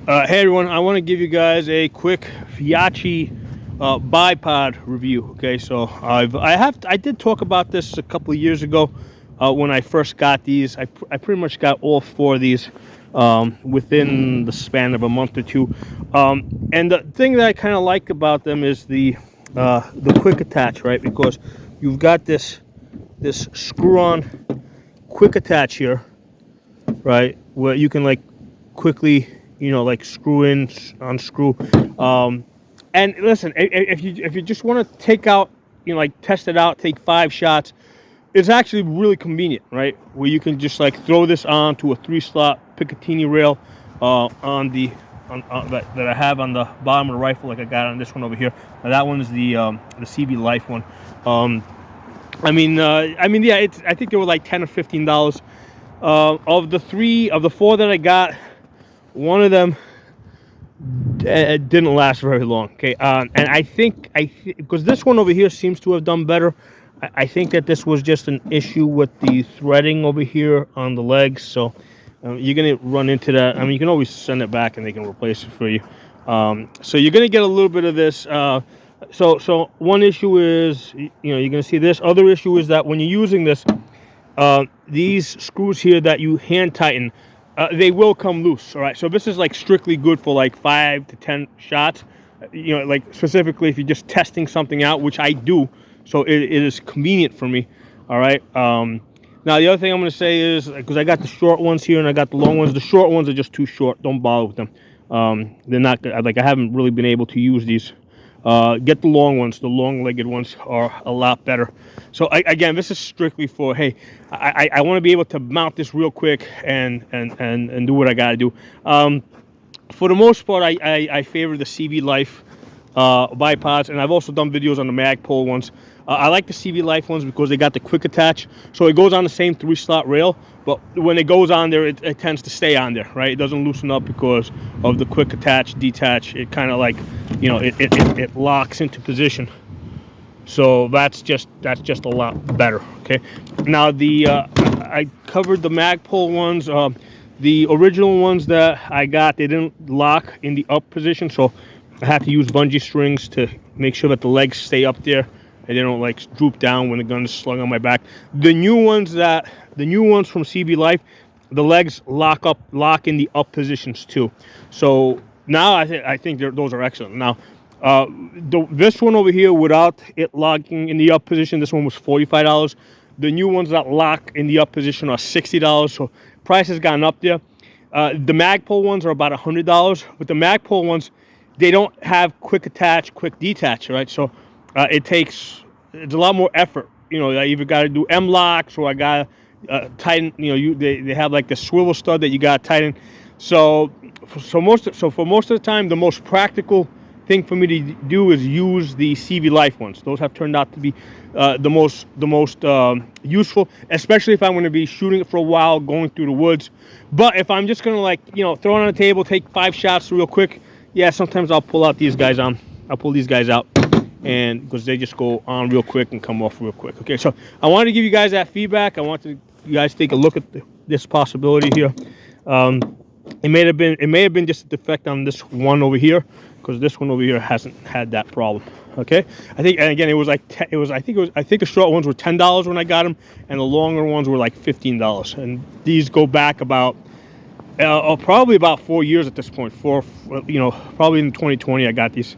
Hey everyone, I want to give you guys a quick Feyachi bipod review. Okay, so I did talk about this a couple of years ago when I first got these. I pretty much got all four of these within the span of a month or two. And the thing that I kind of like about them is the quick attach, right? Because you've got this screw-on quick attach here, right, where you can like quickly, like screw in, unscrew. Um, and listen, if you just want to take out, like test it out, take 5 shots, it's actually really convenient, right? Where you can just like throw this onto a 3-slot Picatinny rail on that I have on the bottom of the rifle, like I got on this one over here. Now that one is the CB Life one. Yeah, I think they were like $10 or $15. Of the four that I got, one of them didn't last very long. Okay, and I think because this one over here seems to have done better. I think that this was just an issue with the threading over here on the legs. So you're gonna run into that. I mean, you can always send it back and they can replace it for you. So you're gonna get a little bit of this. So one issue is, you're gonna see this. Other issue is that when you're using this, these screws here that you hand tighten, they will come loose. All right, so this is like strictly good for like 5 to 10 shots, like specifically if you're just testing something out, which I do, so it is convenient for me. All right. Now the other thing I'm going to say is, because I got the short ones here and I got the long ones, the short ones are just too short. Don't bother with them. They're not good. Like, I haven't really been able to use these. Get the long ones. The long-legged ones are a lot better. So again, this is strictly for, hey, I want to be able to mount this real quick and do what I got to do. For the most part, I favor the CV Life bipods, and I've also done videos on the Magpul ones. I like the CV Life ones because they got the quick attach, so it goes on the same 3-slot rail, but when it goes on there, it tends to stay on there, right? It doesn't loosen up because of the quick attach, detach. It kind of like, it locks into position. So that's just a lot better. Okay. Now I covered the Magpul ones. The original ones that I got, they didn't lock in the up position, so I had to use bungee strings to make sure that the legs stay up there and they don't like droop down when the gun is slung on my back. The new ones from CB Life, the legs lock in the up positions too. So now I think those are excellent. Now this one over here without it locking in the up position, this one was $45. The new ones that lock in the up position are $60. So price has gone up there. The Magpul ones are about $100, but the Magpul ones, they don't have quick attach, quick detach, right? So it's a lot more effort. I either got to do M locks or I got to tighten. They have like the swivel stud that you got to tighten. So for most of the time, the most practical thing for me to do is use the CV Life ones. Those have turned out to be the most useful, especially if I'm going to be shooting it for a while, going through the woods. But if I'm just going to throw it on the table, take 5 shots real quick, yeah, sometimes I'll pull these guys out, and because they just go on real quick and come off real quick. Okay, so I wanted to give you guys that feedback. I want you guys to take a look at this possibility here. It may have been just a defect on this one over here, because this one over here hasn't had that problem. Okay, I think, and again, I think the short ones were $10 when I got them, and the longer ones were like $15. And these go back about probably about 4 years at this point. Probably in 2020 I got these.